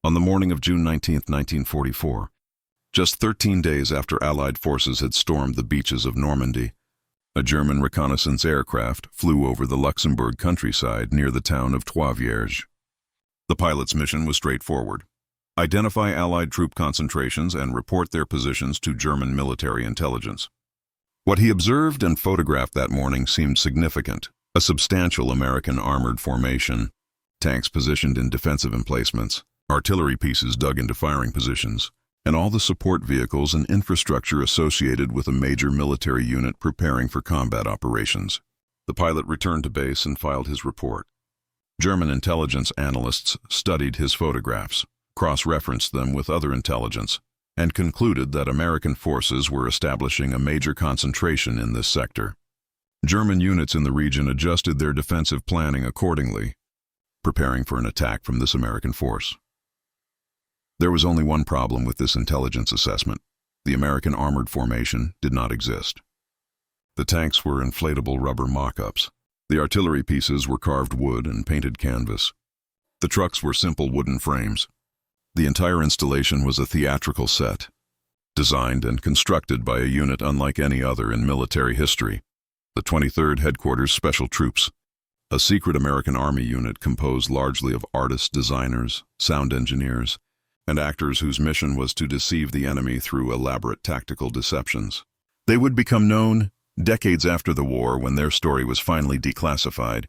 On the morning of June 19, 1944, just 13 days after Allied forces had stormed the beaches of Normandy, a German reconnaissance aircraft flew over the Luxembourg countryside near the town of Trois-Vierges. The pilot's mission was straightforward: identify Allied troop concentrations and report their positions to German military intelligence. What he observed and photographed that morning seemed significant: a substantial American armored formation, tanks positioned in defensive emplacements, artillery pieces dug into firing positions, and all the support vehicles and infrastructure associated with a major military unit preparing for combat operations. The pilot returned to base and filed his report. German intelligence analysts studied his photographs, cross-referenced them with other intelligence, and concluded that American forces were establishing a major concentration in this sector. German units in the region adjusted their defensive planning accordingly, preparing for an attack from this American force. There was only one problem with this intelligence assessment: the American armored formation did not exist. The tanks were inflatable rubber mock-ups. The artillery pieces were carved wood and painted canvas. The trucks were simple wooden frames. The entire installation was a theatrical set, designed and constructed by a unit unlike any other in military history: the 23rd Headquarters Special Troops, a secret American Army unit composed largely of artists, designers, sound engineers, and actors whose mission was to deceive the enemy through elaborate tactical deceptions. They would become known decades after the war, when their story was finally declassified,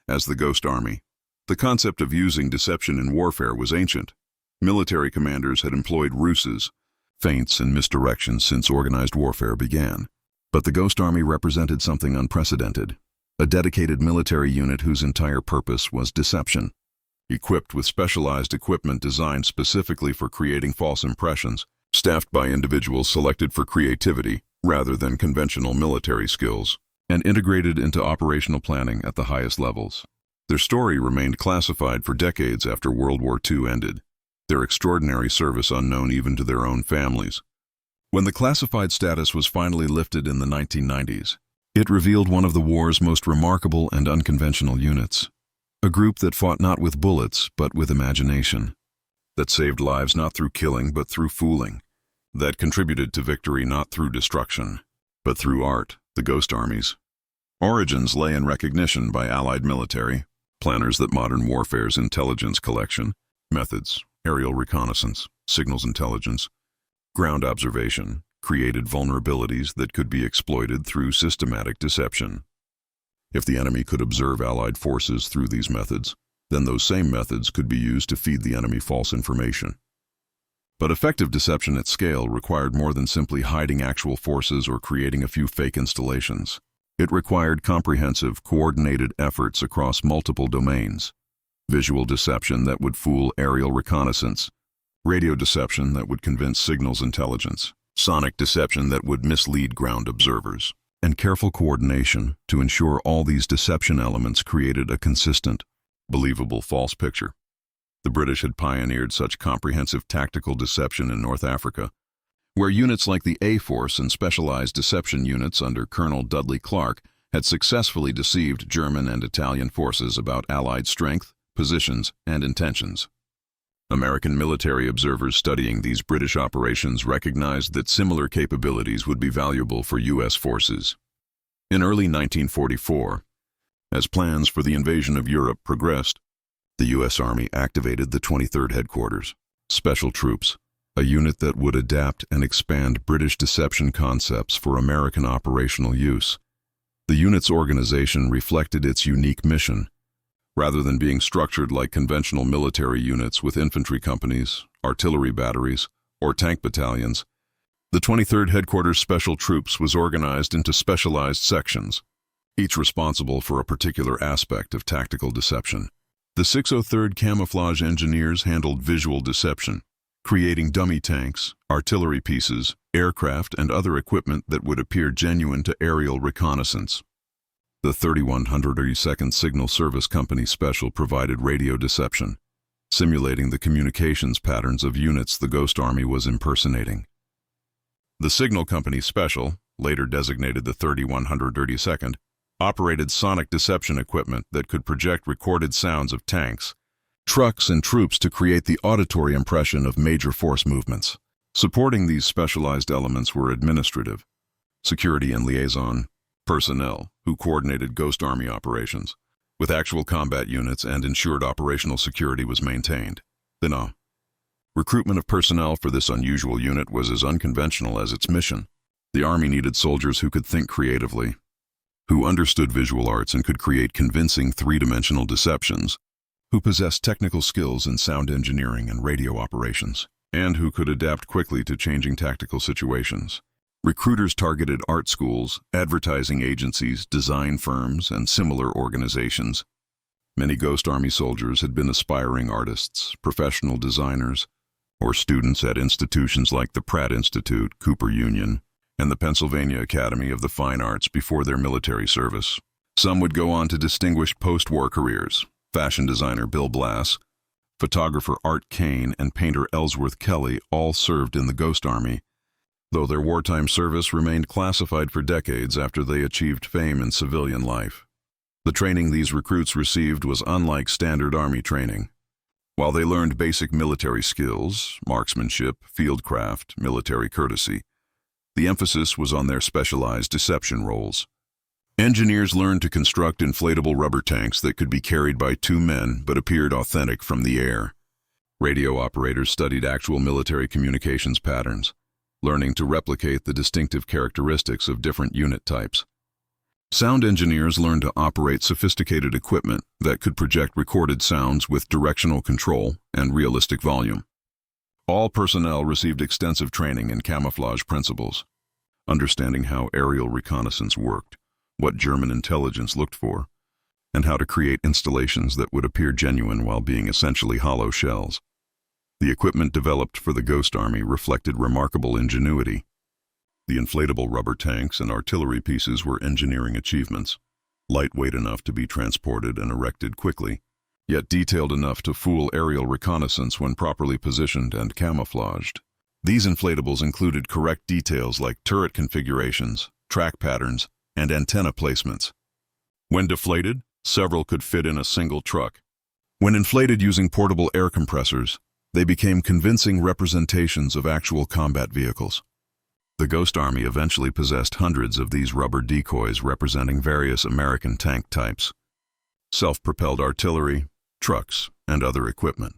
as the Ghost Army. The concept of using deception in warfare was ancient. Military commanders had employed ruses, feints, and misdirections since organized warfare began. But the Ghost Army represented something unprecedented: a dedicated military unit whose entire purpose was deception. Equipped with specialized equipment designed specifically for creating false impressions, staffed by individuals selected for creativity rather than conventional military skills, and integrated into operational planning at the highest levels. Their story remained classified for decades after World War II ended, their extraordinary service unknown even to their own families. When the classified status was finally lifted in the 1990s, it revealed one of the war's most remarkable and unconventional units. A group that fought not with bullets, but with imagination. That saved lives not through killing, but through fooling. That contributed to victory not through destruction, but through art: the Ghost Armies. Origins lay in recognition by Allied military planners that modern warfare's intelligence collection, methods, aerial reconnaissance, signals intelligence, ground observation, created vulnerabilities that could be exploited through systematic deception. If the enemy could observe Allied forces through these methods, then those same methods could be used to feed the enemy false information. But effective deception at scale required more than simply hiding actual forces or creating a few fake installations. It required comprehensive, coordinated efforts across multiple domains: visual deception that would fool aerial reconnaissance, radio deception that would convince signals intelligence, sonic deception that would mislead ground observers, and careful coordination to ensure all these deception elements created a consistent, believable false picture. The British had pioneered such comprehensive tactical deception in North Africa, where units like the A-Force and specialized deception units under Colonel Dudley Clark had successfully deceived German and Italian forces about Allied strength, positions, and intentions. American military observers studying these British operations recognized that similar capabilities would be valuable for U.S. forces. In early 1944, as plans for the invasion of Europe progressed, the U.S. Army activated the 23rd Headquarters Special Troops, a unit that would adapt and expand British deception concepts for American operational use. The unit's organization reflected its unique mission. Rather than being structured like conventional military units with infantry companies, artillery batteries, or tank battalions, the 23rd Headquarters Special Troops was organized into specialized sections, each responsible for a particular aspect of tactical deception. The 603rd Camouflage Engineers handled visual deception, creating dummy tanks, artillery pieces, aircraft, and other equipment that would appear genuine to aerial reconnaissance. The 3132nd Signal Service Company Special provided radio deception, simulating the communications patterns of units the Ghost Army was impersonating. The Signal Company Special, later designated the 3132nd, operated sonic deception equipment that could project recorded sounds of tanks, trucks, and troops to create the auditory impression of major force movements. Supporting these specialized elements were administrative, security and liaison personnel who coordinated Ghost Army operations, with actual combat units and ensured operational security was maintained. The recruitment of personnel for this unusual unit was as unconventional as its mission. The Army needed soldiers who could think creatively, who understood visual arts and could create convincing three-dimensional deceptions, who possessed technical skills in sound engineering and radio operations, and who could adapt quickly to changing tactical situations. Recruiters targeted art schools, advertising agencies, design firms, and similar organizations. Many Ghost Army soldiers had been aspiring artists, professional designers, or students at institutions like the Pratt Institute, Cooper Union, and the Pennsylvania Academy of the Fine Arts before their military service. Some would go on to distinguished post-war careers. Fashion designer Bill Blass, photographer Art Kane, and painter Ellsworth Kelly all served in the Ghost Army, though their wartime service remained classified for decades after they achieved fame in civilian life. The training these recruits received was unlike standard Army training. While they learned basic military skills, marksmanship, fieldcraft, military courtesy, the emphasis was on their specialized deception roles. Engineers learned to construct inflatable rubber tanks that could be carried by two men but appeared authentic from the air. Radio operators studied actual military communications patterns, learning to replicate the distinctive characteristics of different unit types. Sound engineers learned to operate sophisticated equipment that could project recorded sounds with directional control and realistic volume. All personnel received extensive training in camouflage principles, understanding how aerial reconnaissance worked, what German intelligence looked for, and how to create installations that would appear genuine while being essentially hollow shells. The equipment developed for the Ghost Army reflected remarkable ingenuity. The inflatable rubber tanks and artillery pieces were engineering achievements, lightweight enough to be transported and erected quickly, yet detailed enough to fool aerial reconnaissance when properly positioned and camouflaged. These inflatables included correct details like turret configurations, track patterns, and antenna placements. When deflated, several could fit in a single truck. When inflated using portable air compressors, they became convincing representations of actual combat vehicles. The Ghost Army eventually possessed hundreds of these rubber decoys representing various American tank types, self-propelled artillery, trucks, and other equipment.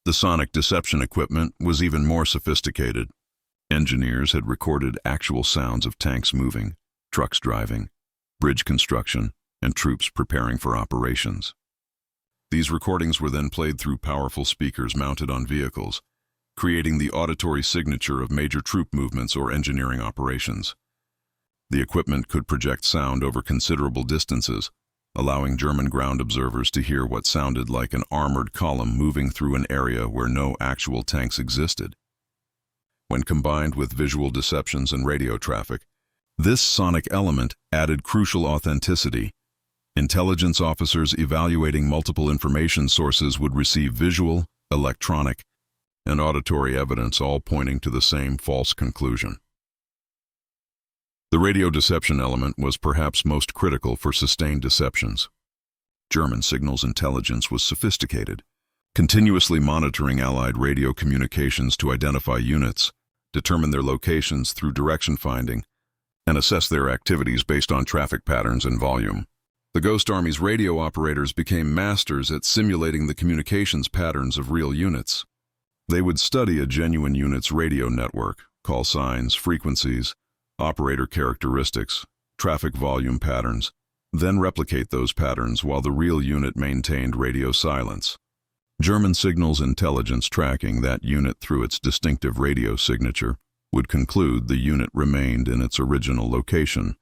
The sonic deception equipment was even more sophisticated. Engineers had recorded actual sounds of tanks moving, trucks driving, bridge construction, and troops preparing for operations. These recordings were then played through powerful speakers mounted on vehicles, creating the auditory signature of major troop movements or engineering operations. The equipment could project sound over considerable distances, allowing German ground observers to hear what sounded like an armored column moving through an area where no actual tanks existed. When combined with visual deceptions and radio traffic, this sonic element added crucial authenticity. Intelligence officers evaluating multiple information sources would receive visual, electronic, and auditory evidence, all pointing to the same false conclusion. The radio deception element was perhaps most critical for sustained deceptions. German signals intelligence was sophisticated, continuously monitoring Allied radio communications to identify units, determine their locations through direction finding, and assess their activities based on traffic patterns and volume. The Ghost Army's radio operators became masters at simulating the communications patterns of real units. They would study a genuine unit's radio network, call signs, frequencies, operator characteristics, traffic volume patterns, then replicate those patterns while the real unit maintained radio silence. German signals intelligence tracking that unit through its distinctive radio signature would conclude the unit remained in its original location,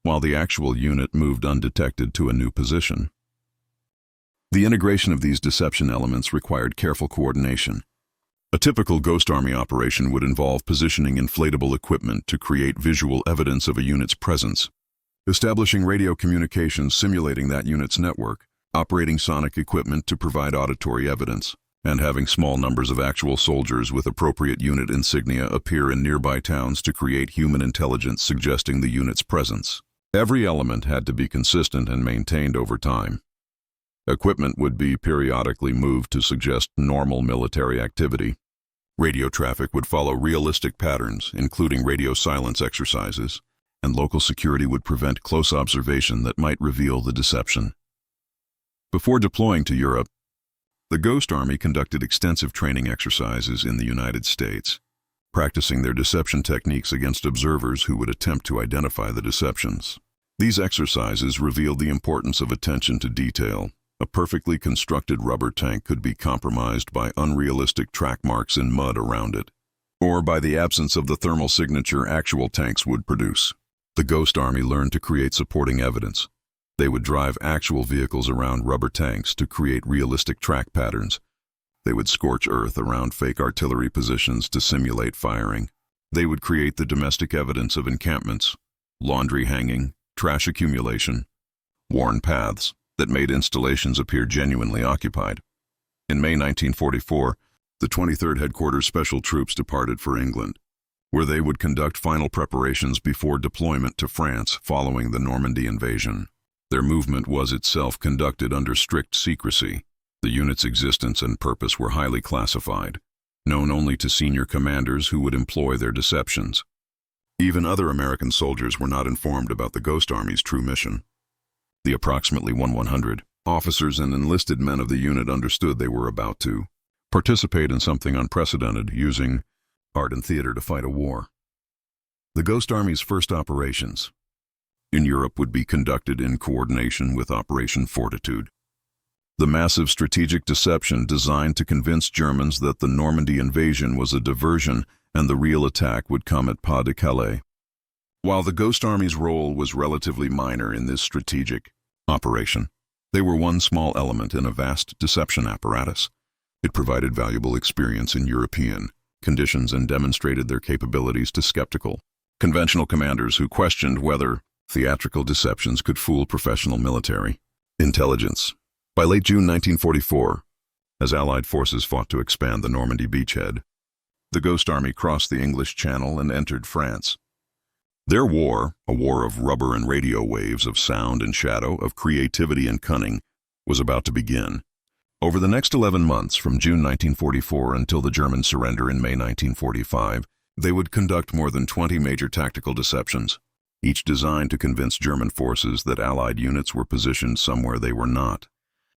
while the actual unit moved undetected to a new position. The integration of these deception elements required careful coordination. A typical Ghost Army operation would involve positioning inflatable equipment to create visual evidence of a unit's presence, establishing radio communications simulating that unit's network, operating sonic equipment to provide auditory evidence, and having small numbers of actual soldiers with appropriate unit insignia appear in nearby towns to create human intelligence suggesting the unit's presence. Every element had to be consistent and maintained over time. Equipment would be periodically moved to suggest normal military activity. Radio traffic would follow realistic patterns, including radio silence exercises, and local security would prevent close observation that might reveal the deception. Before deploying to Europe, the Ghost Army conducted extensive training exercises in the United States, practicing their deception techniques against observers who would attempt to identify the deceptions. These exercises revealed the importance of attention to detail. A perfectly constructed rubber tank could be compromised by unrealistic track marks in mud around it, or by the absence of the thermal signature actual tanks would produce. The Ghost Army learned to create supporting evidence. They would drive actual vehicles around rubber tanks to create realistic track patterns. They would scorch earth around fake artillery positions to simulate firing. They would create the domestic evidence of encampments, laundry hanging, trash accumulation, worn paths that made installations appear genuinely occupied. In May 1944, the 23rd Headquarters Special Troops departed for England, where they would conduct final preparations before deployment to France following the Normandy invasion. Their movement was itself conducted under strict secrecy. The unit's existence and purpose were highly classified, known only to senior commanders who would employ their deceptions. Even other American soldiers were not informed about the Ghost Army's true mission. The approximately 100 officers and enlisted men of the unit understood they were about to participate in something unprecedented, using art and theater to fight a war. The Ghost Army's first operations in Europe would be conducted in coordination with Operation Fortitude. The massive strategic deception designed to convince Germans that the Normandy invasion was a diversion and the real attack would come at Pas de Calais. While the Ghost Army's role was relatively minor in this strategic operation, they were one small element in a vast deception apparatus. It provided valuable experience in European conditions and demonstrated their capabilities to skeptical, conventional commanders who questioned whether theatrical deceptions could fool professional military intelligence. By late June 1944, as Allied forces fought to expand the Normandy beachhead, the Ghost Army crossed the English Channel and entered France. Their war, a war of rubber and radio waves, of sound and shadow, of creativity and cunning, was about to begin. Over the next 11 months, from June 1944 until the German surrender in May 1945, they would conduct more than 20 major tactical deceptions, each designed to convince German forces that Allied units were positioned somewhere they were not,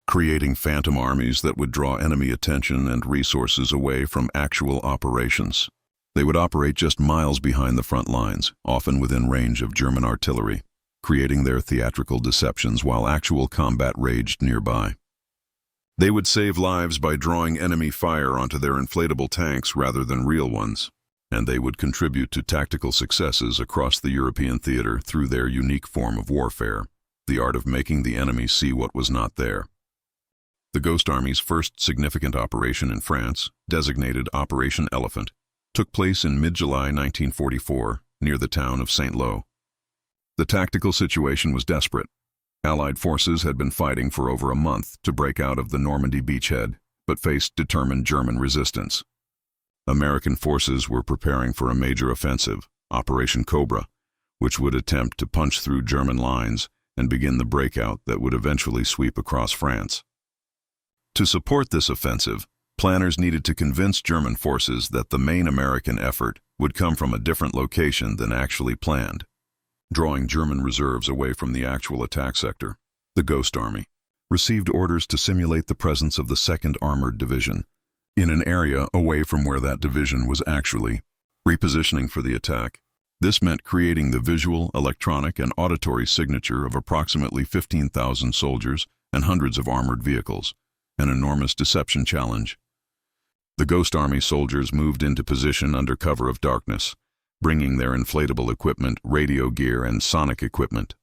creating phantom armies that would draw enemy attention and resources away from actual operations. They would operate just miles behind the front lines, often within range of German artillery, creating their theatrical deceptions while actual combat raged nearby. They would save lives by drawing enemy fire onto their inflatable tanks rather than real ones, and they would contribute to tactical successes across the European theater through their unique form of warfare, the art of making the enemy see what was not there. The Ghost Army's first significant operation in France, designated Operation Elephant, took place in mid-July 1944 near the town of Saint-Lô. The tactical situation was desperate. Allied forces had been fighting for over a month to break out of the Normandy beachhead, but faced determined German resistance. American forces were preparing for a major offensive, Operation Cobra, which would attempt to punch through German lines and begin the breakout that would eventually sweep across France. To support this offensive, planners needed to convince German forces that the main American effort would come from a different location than actually planned. Drawing German reserves away from the actual attack sector, the Ghost Army received orders to simulate the presence of the 2nd Armored Division in an area away from where that division was actually repositioning for the attack. This meant creating the visual, electronic, and auditory signature of approximately 15,000 soldiers and hundreds of armored vehicles, an enormous deception challenge. The Ghost Army soldiers moved into position under cover of darkness, bringing their inflatable equipment, radio gear, and sonic equipment.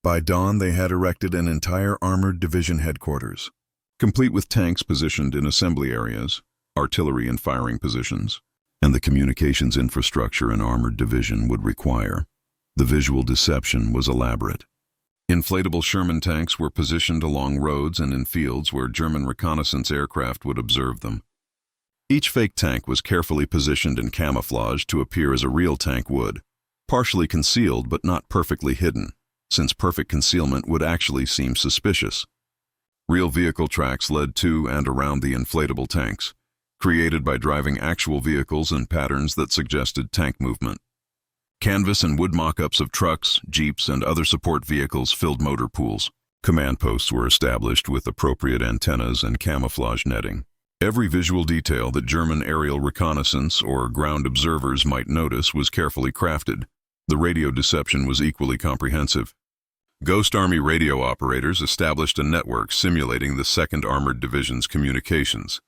By dawn, they had erected an entire armored division headquarters, complete with tanks positioned in assembly areas, artillery in firing positions, and the communications infrastructure an armored division would require. The visual deception was elaborate. Inflatable Sherman tanks were positioned along roads and in fields where German reconnaissance aircraft would observe them. Each fake tank was carefully positioned and camouflaged to appear as a real tank would, partially concealed but not perfectly hidden, since perfect concealment would actually seem suspicious. Real vehicle tracks led to and around the inflatable tanks, created by driving actual vehicles in patterns that suggested tank movement. Canvas and wood mock-ups of trucks, jeeps, and other support vehicles filled motor pools. Command posts were established with appropriate antennas and camouflage netting. Every visual detail that German aerial reconnaissance or ground observers might notice was carefully crafted. The radio deception was equally comprehensive. Ghost Army radio operators established a network simulating the 2nd Armored Division's communications,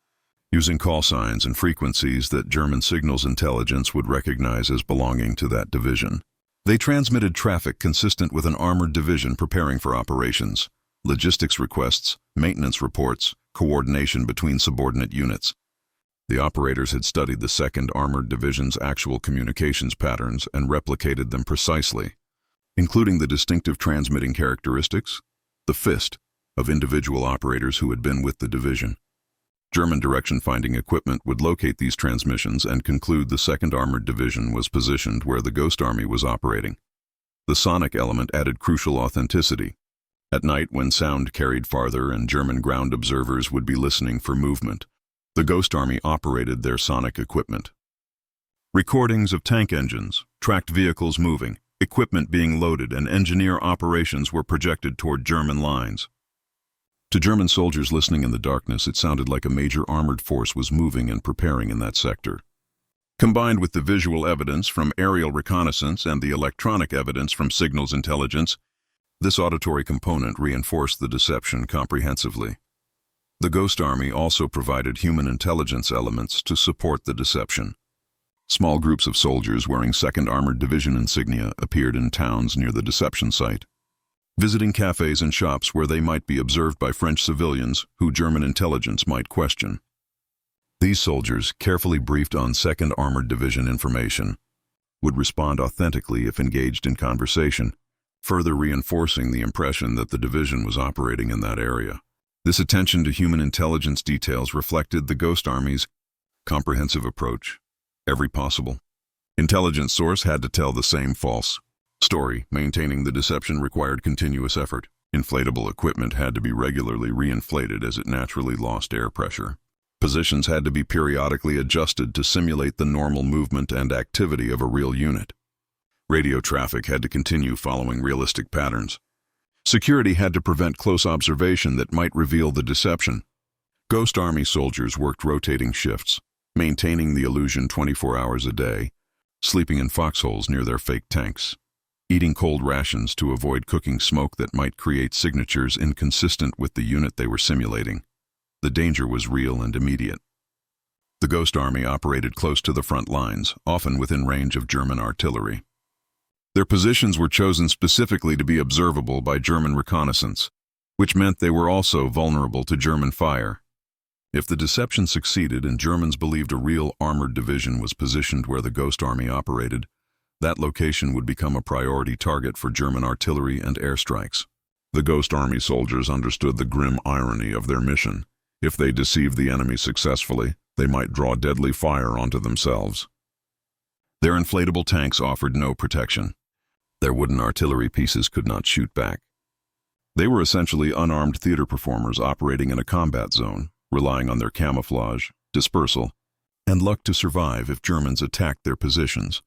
using call signs and frequencies that German signals intelligence would recognize as belonging to that division. They transmitted traffic consistent with an armored division preparing for operations, logistics requests, maintenance reports, coordination between subordinate units. The operators had studied the 2nd Armored Division's actual communications patterns and replicated them precisely, including the distinctive transmitting characteristics, the fist, of individual operators who had been with the division. German direction-finding equipment would locate these transmissions and conclude the 2nd Armored Division was positioned where the Ghost Army was operating. The sonic element added crucial authenticity. At night, when sound carried farther and German ground observers would be listening for movement, the Ghost Army operated their sonic equipment. Recordings of tank engines, tracked vehicles moving, equipment being loaded, and engineer operations were projected toward German lines. To German soldiers listening in the darkness, it sounded like a major armored force was moving and preparing in that sector. Combined with the visual evidence from aerial reconnaissance and the electronic evidence from signals intelligence, this auditory component reinforced the deception comprehensively. The Ghost Army also provided human intelligence elements to support the deception. Small groups of soldiers wearing 2nd Armored Division insignia appeared in towns near the deception site, visiting cafes and shops where they might be observed by French civilians who German intelligence might question. These soldiers, carefully briefed on 2nd Armored Division information, would respond authentically if engaged in conversation, further reinforcing the impression that the division was operating in that area. This attention to human intelligence details reflected the Ghost Army's comprehensive approach. Every possible intelligence source had to tell the same false story. Maintaining the deception required continuous effort. Inflatable equipment had to be regularly reinflated as it naturally lost air pressure. Positions had to be periodically adjusted to simulate the normal movement and activity of a real unit. Radio traffic had to continue following realistic patterns. Security had to prevent close observation that might reveal the deception. Ghost Army soldiers worked rotating shifts, maintaining the illusion 24 hours a day, sleeping in foxholes near their fake tanks, eating cold rations to avoid cooking smoke that might create signatures inconsistent with the unit they were simulating. The danger was real and immediate. The Ghost Army operated close to the front lines, often within range of German artillery. Their positions were chosen specifically to be observable by German reconnaissance, which meant they were also vulnerable to German fire. If the deception succeeded and Germans believed a real armored division was positioned where the Ghost Army operated, that location would become a priority target for German artillery and airstrikes. The Ghost Army soldiers understood the grim irony of their mission. If they deceived the enemy successfully, they might draw deadly fire onto themselves. Their inflatable tanks offered no protection. Their wooden artillery pieces could not shoot back. They were essentially unarmed theater performers operating in a combat zone, relying on their camouflage, dispersal, and luck to survive if Germans attacked their positions.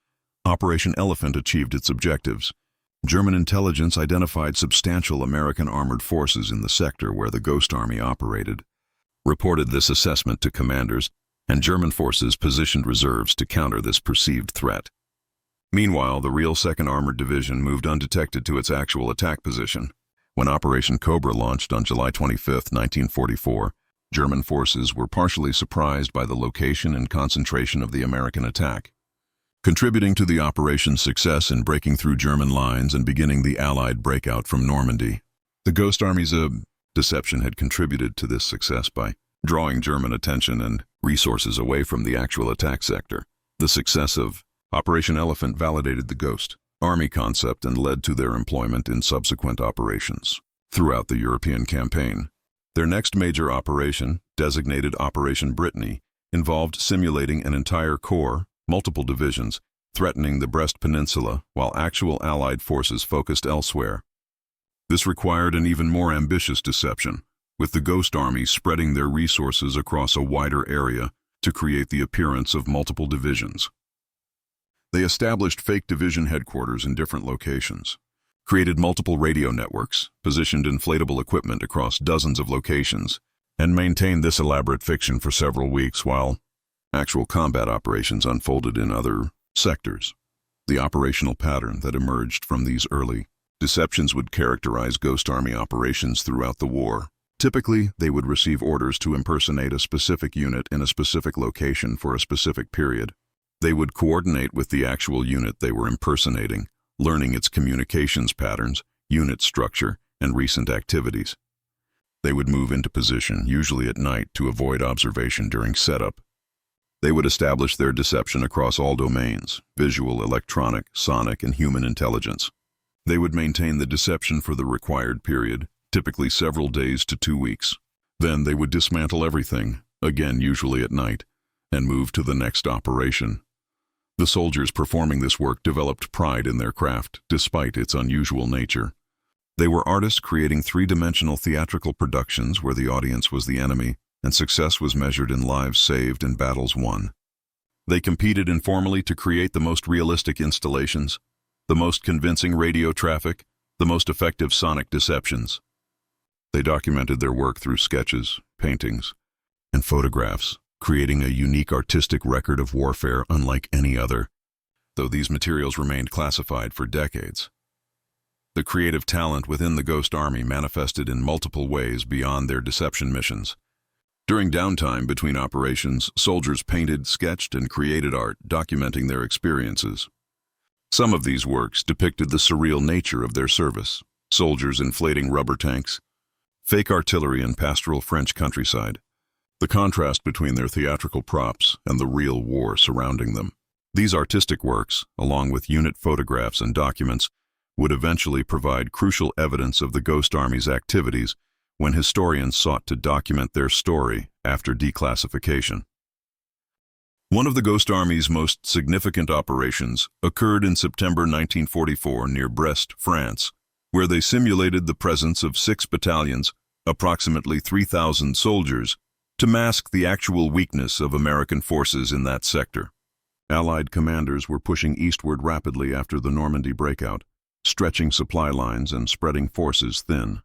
Operation Elephant achieved its objectives. German intelligence identified substantial American armored forces in the sector where the Ghost Army operated, reported this assessment to commanders, and German forces positioned reserves to counter this perceived threat. Meanwhile, the real 2nd Armored Division moved undetected to its actual attack position. When Operation Cobra launched on July 25, 1944, German forces were partially surprised by the location and concentration of the American attack, contributing to the operation's success in breaking through German lines and beginning the Allied breakout from Normandy. The Ghost Army's deception had contributed to this success by drawing German attention and resources away from the actual attack sector. The success of Operation Elephant validated the Ghost Army concept and led to their employment in subsequent operations throughout the European campaign. Their next major operation, designated Operation Brittany, involved simulating an entire corps, multiple divisions, threatening the Brest Peninsula while actual Allied forces focused elsewhere. This required an even more ambitious deception. with the Ghost Army spreading their resources across a wider area to create the appearance of multiple divisions. They established fake division headquarters in different locations, created multiple radio networks, positioned inflatable equipment across dozens of locations, and maintained this elaborate fiction for several weeks while actual combat operations unfolded in other sectors. The operational pattern that emerged from these early deceptions would characterize Ghost Army operations throughout the war. Typically, they would receive orders to impersonate a specific unit in a specific location for a specific period. They would coordinate with the actual unit they were impersonating, learning its communications patterns, unit structure, and recent activities. They would move into position, usually at night, to avoid observation during setup. They would establish their deception across all domains: visual, electronic, sonic, and human intelligence. They would maintain the deception for the required period, typically several days to 2 weeks. Then they would dismantle everything, again usually at night, and move to the next operation. The soldiers performing this work developed pride in their craft, despite its unusual nature. They were artists creating three-dimensional theatrical productions where the audience was the enemy, and success was measured in lives saved and battles won. They competed informally to create the most realistic installations, the most convincing radio traffic, the most effective sonic deceptions. They documented their work through sketches, paintings, and photographs, creating a unique artistic record of warfare unlike any other, though these materials remained classified for decades. The creative talent within the Ghost Army manifested in multiple ways beyond their deception missions. During downtime between operations, soldiers painted, sketched, and created art, documenting their experiences. Some of these works depicted the surreal nature of their service: soldiers inflating rubber tanks, fake artillery in pastoral French countryside, the contrast between their theatrical props and the real war surrounding them. These artistic works, along with unit photographs and documents, would eventually provide crucial evidence of the Ghost Army's activities when historians sought to document their story after declassification. One of the Ghost Army's most significant operations occurred in September 1944 near Brest, France, where they simulated the presence of 6 battalions, approximately 3,000 soldiers, to mask the actual weakness of American forces in that sector. Allied commanders were pushing eastward rapidly after the Normandy breakout, stretching supply lines and spreading forces thin.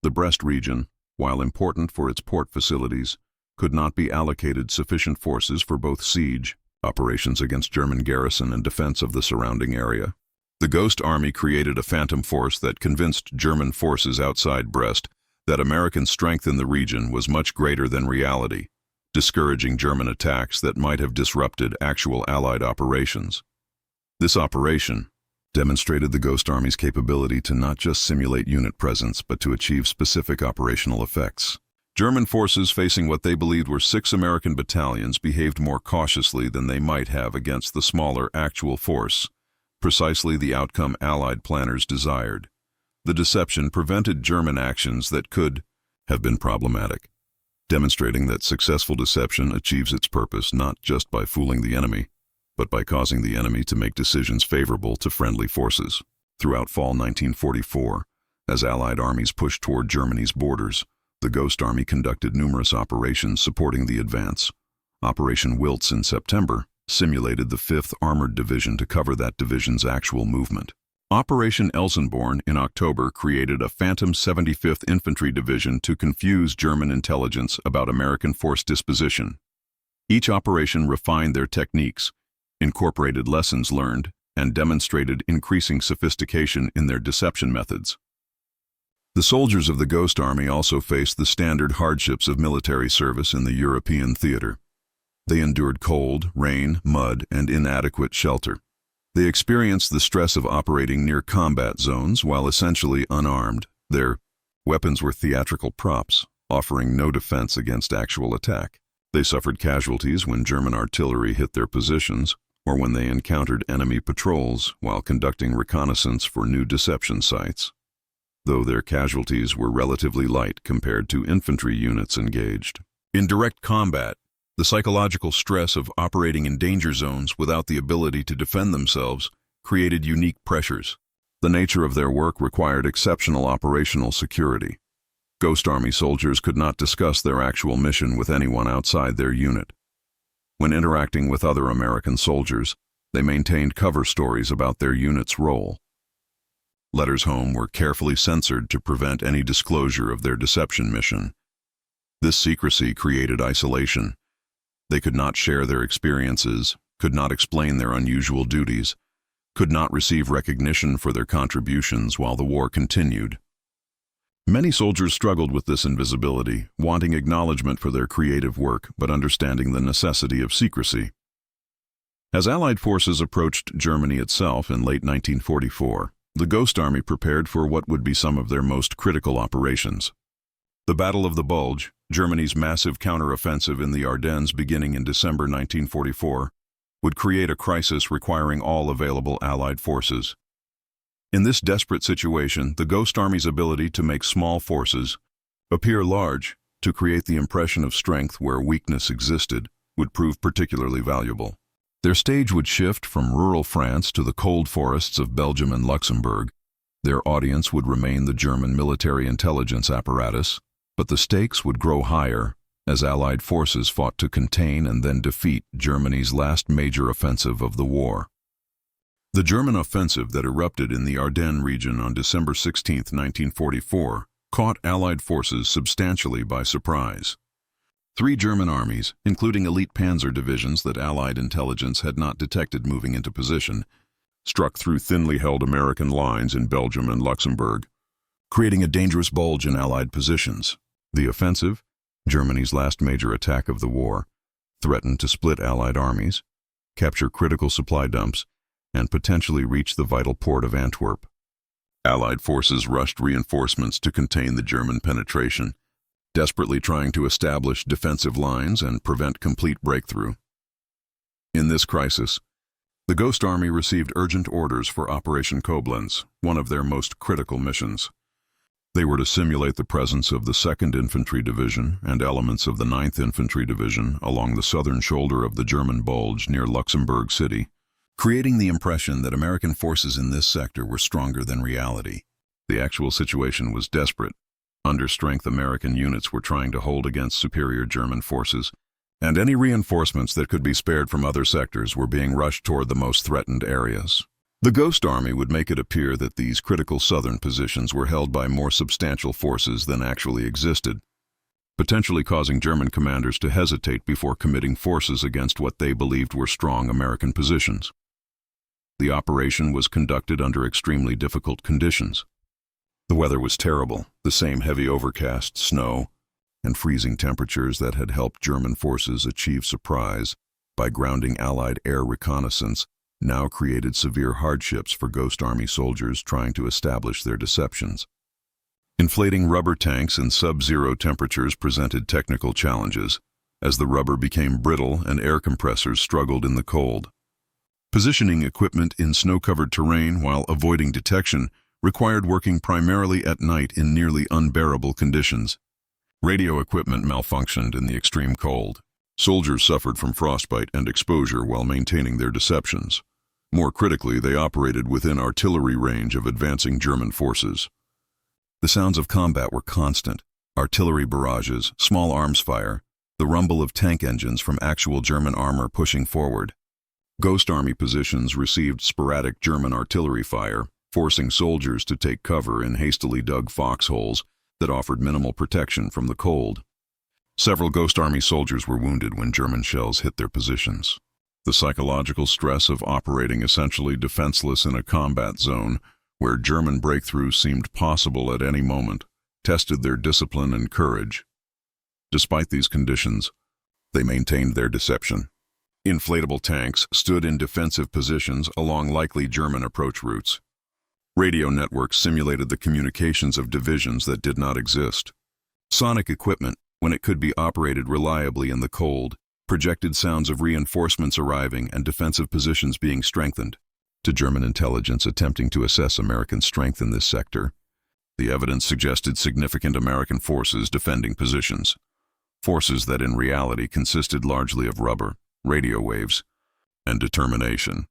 The Brest region, while important for its port facilities, could not be allocated sufficient forces for both siege operations against German garrison and defense of the surrounding area. The Ghost Army created a phantom force that convinced German forces outside Brest that American strength in the region was much greater than reality, discouraging German attacks that might have disrupted actual Allied operations. This operation demonstrated the Ghost Army's capability to not just simulate unit presence but to achieve specific operational effects. German forces facing what they believed were 6 American battalions behaved more cautiously than they might have against the smaller actual force, precisely the outcome Allied planners desired. The deception prevented German actions that could have been problematic, demonstrating that successful deception achieves its purpose not just by fooling the enemy, but by causing the enemy to make decisions favorable to friendly forces. Throughout fall 1944, as Allied armies pushed toward Germany's borders, the Ghost Army conducted numerous operations supporting the advance. Operation Wiltz in September simulated the 5th Armored Division to cover that division's actual movement. Operation Elsenborn in October created a Phantom 75th Infantry Division to confuse German intelligence about American force disposition. Each operation refined their techniques, incorporated lessons learned, and demonstrated increasing sophistication in their deception methods. The soldiers of the Ghost Army also faced the standard hardships of military service in the European theater. They endured cold, rain, mud, and inadequate shelter. They experienced the stress of operating near combat zones while essentially unarmed. Their weapons were theatrical props, offering no defense against actual attack. They suffered casualties when German artillery hit their positions or when they encountered enemy patrols while conducting reconnaissance for new deception sites. Though their casualties were relatively light compared to infantry units engaged. In direct combat, the psychological stress of operating in danger zones without the ability to defend themselves created unique pressures. The nature of their work required exceptional operational security. Ghost Army soldiers could not discuss their actual mission with anyone outside their unit. When interacting with other American soldiers, they maintained cover stories about their unit's role. Letters home were carefully censored to prevent any disclosure of their deception mission. This secrecy created isolation. They could not share their experiences, could not explain their unusual duties, could not receive recognition for their contributions while the war continued. Many soldiers struggled with this invisibility, wanting acknowledgement for their creative work, but understanding the necessity of secrecy. As Allied forces approached Germany itself in late 1944, the Ghost Army prepared for what would be some of their most critical operations. The Battle of the Bulge, Germany's massive counteroffensive in the Ardennes beginning in December 1944, would create a crisis requiring all available Allied forces. In this desperate situation, the Ghost Army's ability to make small forces appear large, to create the impression of strength where weakness existed, would prove particularly valuable. Their stage would shift from rural France to the cold forests of Belgium and Luxembourg. Their audience would remain the German military intelligence apparatus, but the stakes would grow higher as Allied forces fought to contain and then defeat Germany's last major offensive of the war. The German offensive that erupted in the Ardennes region on December 16, 1944, caught Allied forces substantially by surprise. 3 German armies, including elite panzer divisions that Allied intelligence had not detected moving into position, struck through thinly held American lines in Belgium and Luxembourg, creating a dangerous bulge in Allied positions. The offensive, Germany's last major attack of the war, threatened to split Allied armies, capture critical supply dumps, and potentially reach the vital port of Antwerp. Allied forces rushed reinforcements to contain the German penetration, desperately trying to establish defensive lines and prevent complete breakthrough. In this crisis, the Ghost Army received urgent orders for Operation Koblenz, one of their most critical missions. They were to simulate the presence of the 2nd Infantry Division and elements of the 9th Infantry Division along the southern shoulder of the German Bulge near Luxembourg City, creating the impression that American forces in this sector were stronger than reality. The actual situation was desperate. Understrength American units were trying to hold against superior German forces, and any reinforcements that could be spared from other sectors were being rushed toward the most threatened areas. The Ghost Army would make it appear that these critical southern positions were held by more substantial forces than actually existed, potentially causing German commanders to hesitate before committing forces against what they believed were strong American positions. The operation was conducted under extremely difficult conditions. The weather was terrible, the same heavy overcast, snow, and freezing temperatures that had helped German forces achieve surprise by grounding Allied air reconnaissance now created severe hardships for Ghost Army soldiers trying to establish their deceptions. Inflating rubber tanks in sub-zero temperatures presented technical challenges, as the rubber became brittle and air compressors struggled in the cold. Positioning equipment in snow-covered terrain while avoiding detection required working primarily at night in nearly unbearable conditions. Radio equipment malfunctioned in the extreme cold. Soldiers suffered from frostbite and exposure while maintaining their deceptions. More critically, they operated within artillery range of advancing German forces. The sounds of combat were constant: artillery barrages, small arms fire, the rumble of tank engines from actual German armor pushing forward. Ghost Army positions received sporadic German artillery fire, forcing soldiers to take cover in hastily dug foxholes that offered minimal protection from the cold. Several Ghost Army soldiers were wounded when German shells hit their positions. The psychological stress of operating essentially defenseless in a combat zone, where German breakthrough seemed possible at any moment, tested their discipline and courage. Despite these conditions, they maintained their deception. Inflatable tanks stood in defensive positions along likely German approach routes. Radio networks simulated the communications of divisions that did not exist. Sonic equipment, when it could be operated reliably in the cold, projected sounds of reinforcements arriving and defensive positions being strengthened. To German intelligence attempting to assess American strength in this sector, the evidence suggested significant American forces defending positions, forces that in reality consisted largely of rubber, radio waves, and determination.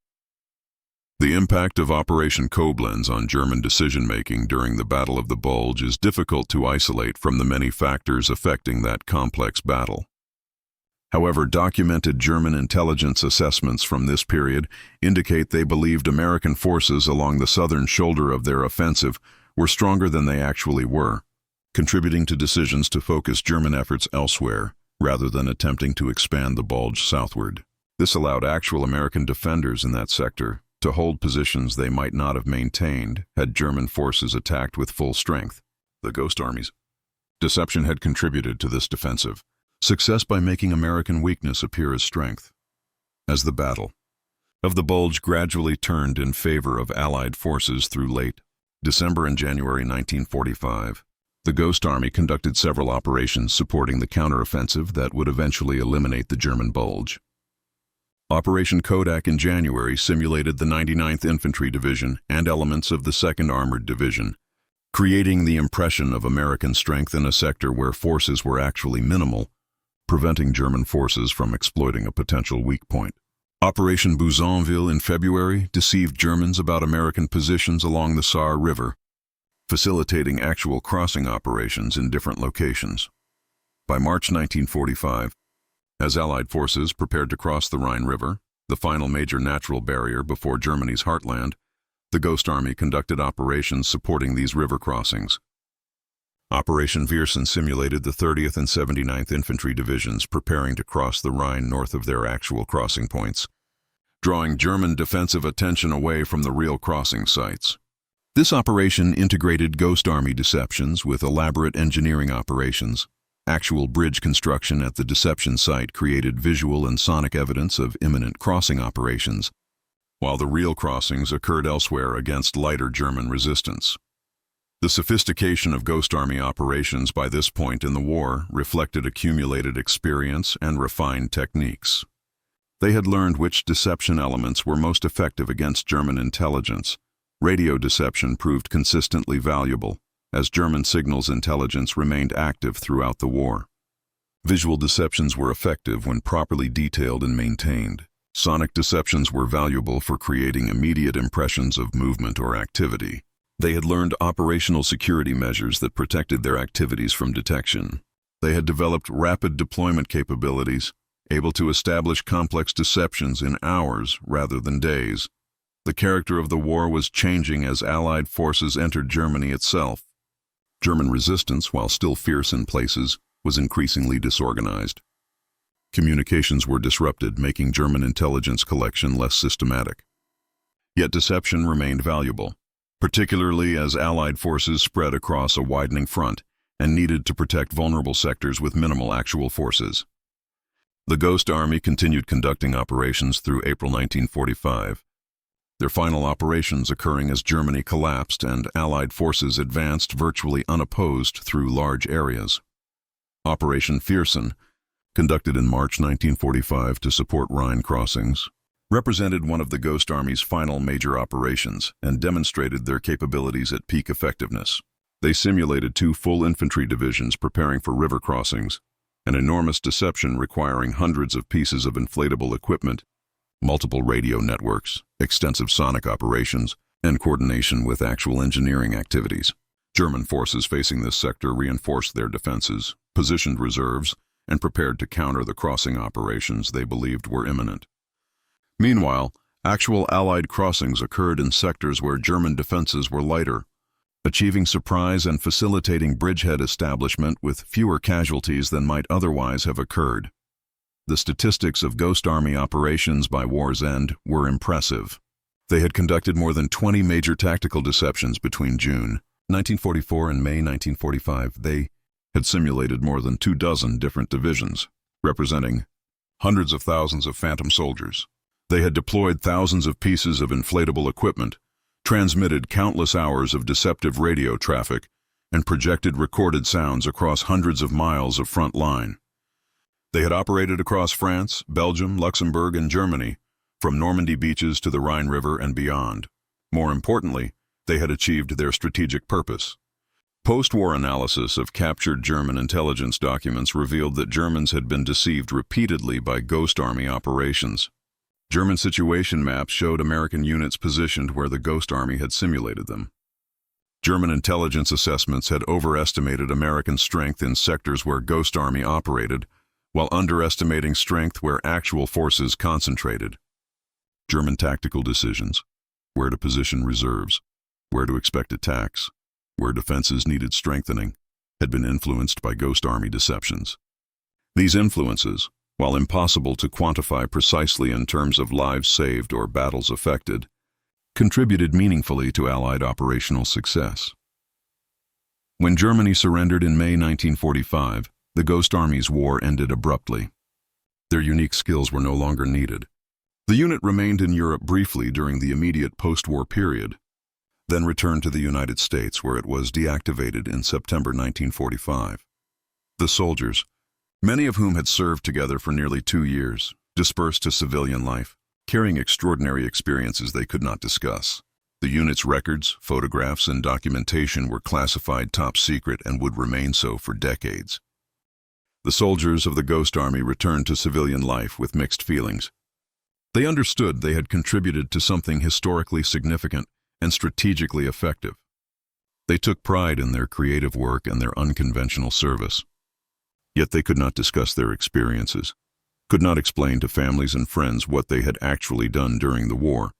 The impact of Operation Koblenz on German decision-making during the Battle of the Bulge is difficult to isolate from the many factors affecting that complex battle. However, documented German intelligence assessments from this period indicate they believed American forces along the southern shoulder of their offensive were stronger than they actually were, contributing to decisions to focus German efforts elsewhere rather than attempting to expand the Bulge southward. This allowed actual American defenders in that sector to hold positions they might not have maintained had German forces attacked with full strength. The Ghost Armies. Deception had contributed to this defensive success by making American weakness appear as strength. As the Battle of the Bulge gradually turned in favor of Allied forces through late December and January 1945, the Ghost Army conducted several operations supporting the counteroffensive that would eventually eliminate the German Bulge. Operation Kodak in January simulated the 99th Infantry Division and elements of the 2nd Armored Division, creating the impression of American strength in a sector where forces were actually minimal, preventing German forces from exploiting a potential weak point. Operation Bougainville in February deceived Germans about American positions along the Saar River, facilitating actual crossing operations in different locations. By March 1945, as Allied forces prepared to cross the Rhine River, the final major natural barrier before Germany's heartland, the Ghost Army conducted operations supporting these river crossings. Operation Viersen simulated the 30th and 79th Infantry Divisions preparing to cross the Rhine north of their actual crossing points, drawing German defensive attention away from the real crossing sites. This operation integrated Ghost Army deceptions with elaborate engineering operations. Actual bridge construction at the deception site created visual and sonic evidence of imminent crossing operations, while the real crossings occurred elsewhere against lighter German resistance. The sophistication of Ghost Army operations by this point in the war reflected accumulated experience and refined techniques. They had learned which deception elements were most effective against German intelligence. Radio deception proved consistently valuable, as German signals intelligence remained active throughout the war. Visual deceptions were effective when properly detailed and maintained. Sonic deceptions were valuable for creating immediate impressions of movement or activity. They had learned operational security measures that protected their activities from detection. They had developed rapid deployment capabilities, able to establish complex deceptions in hours rather than days. The character of the war was changing as Allied forces entered Germany itself. German resistance, while still fierce in places, was increasingly disorganized. Communications were disrupted, making German intelligence collection less systematic. Yet deception remained valuable, particularly as Allied forces spread across a widening front and needed to protect vulnerable sectors with minimal actual forces. The Ghost Army continued conducting operations through April 1945, their final operations occurring as Germany collapsed and Allied forces advanced virtually unopposed through large areas. Operation Viersen, conducted in March 1945 to support Rhine crossings, represented one of the Ghost Army's final major operations and demonstrated their capabilities at peak effectiveness. They simulated 2 full infantry divisions preparing for river crossings, an enormous deception requiring hundreds of pieces of inflatable equipment, multiple radio networks, extensive sonic operations, and coordination with actual engineering activities. German forces facing this sector reinforced their defenses, positioned reserves, and prepared to counter the crossing operations they believed were imminent. Meanwhile, actual Allied crossings occurred in sectors where German defenses were lighter, achieving surprise and facilitating bridgehead establishment with fewer casualties than might otherwise have occurred. The statistics of Ghost Army operations by war's end were impressive. They had conducted more than 20 major tactical deceptions between June 1944 and May 1945. They had simulated more than 24 different divisions, representing hundreds of thousands of phantom soldiers. They had deployed thousands of pieces of inflatable equipment, transmitted countless hours of deceptive radio traffic, and projected recorded sounds across hundreds of miles of front line. They had operated across France, Belgium, Luxembourg, and Germany, from Normandy beaches to the Rhine River and beyond. More importantly, they had achieved their strategic purpose. Post-war analysis of captured German intelligence documents revealed that Germans had been deceived repeatedly by Ghost Army operations. German situation maps showed American units positioned where the Ghost Army had simulated them. German intelligence assessments had overestimated American strength in sectors where Ghost Army operated, while underestimating strength where actual forces concentrated. German tactical decisions, where to position reserves, where to expect attacks, where defenses needed strengthening, had been influenced by Ghost Army deceptions. These influences, while impossible to quantify precisely in terms of lives saved or battles affected, contributed meaningfully to Allied operational success. When Germany surrendered in May 1945, the Ghost Army's war ended abruptly. Their unique skills were no longer needed. The unit remained in Europe briefly during the immediate post-war period, then returned to the United States where it was deactivated in September 1945. The soldiers, many of whom had served together for nearly 2 years, dispersed to civilian life, carrying extraordinary experiences they could not discuss. The unit's records, photographs, and documentation were classified top secret and would remain so for decades. The soldiers of the Ghost Army returned to civilian life with mixed feelings. They understood they had contributed to something historically significant and strategically effective. They took pride in their creative work and their unconventional service. Yet they could not discuss their experiences, could not explain to families and friends what they had actually done during the war,